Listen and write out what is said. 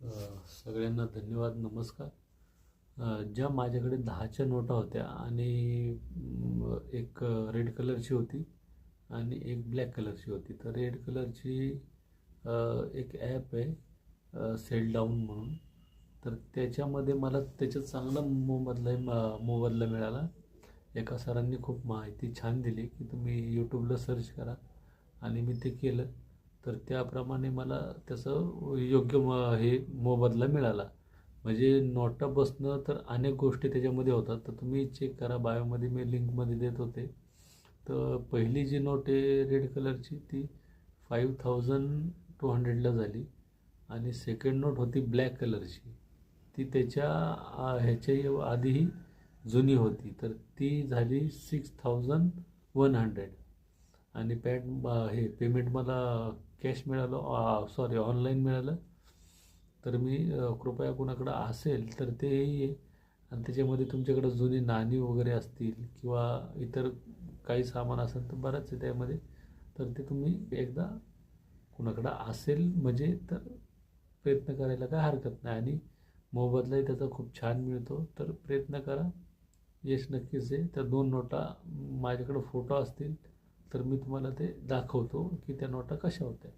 सगळ्यांना धन्यवाद, नमस्कार. ज्या माझ्याकडे 10च्या नोटा होत्या आणि एक रेड कलरची होती आणि एक ब्लॅक कलरची होती. तर रेड कलरची एक ॲप आहे सेल डाऊन म्हणून. तर त्याच्यामध्ये मला त्याच्यात चांगला मोबदला मिळाला. एका सरांनी खूप माहिती छान दिली की तुम्ही यूट्यूबला सर्च करा आणि मी ते केलं. तर त्याप्रमाणे मला त्याचं योग्य हे मोबदला मिळाला. म्हणजे नोटा बसणं तर अनेक गोष्टी त्याच्यामध्ये होतात. तर तुम्ही चेक करा, बायोमध्ये मी लिंकमध्ये देत होते. तर पहिली जी नोट आहे रेड कलरची ती 5200ला झाली आणि सेकंड नोट होती ब्लॅक कलरची, ती त्याच्या ह्याच्या आधीही जुनी होती. तर ती झाली 6100 आणि हे पेमेंट मला कॅश मिळालं, सॉरी ऑनलाईन मिळालं. तर मी कृपया कोणाकडं असेल तर तेही आणि त्याच्यामध्ये तुमच्याकडं जुनी नाणी वगैरे असतील किंवा इतर काही सामान असेल तर बरंच आहे त्यामध्ये. तर ते तुम्ही एकदा कुणाकडं असेल म्हणजे तर प्रयत्न करायला काय हरकत नाही आणि मोबदलाही त्याचा खूप छान मिळतो. तर प्रयत्न करा, यश नक्कीच आहे. त्या 2 नोटा माझ्याकडं फोटो असतील तर मी तुम्हाला ते दाखवतो की त्या नोटा कशा होत्या.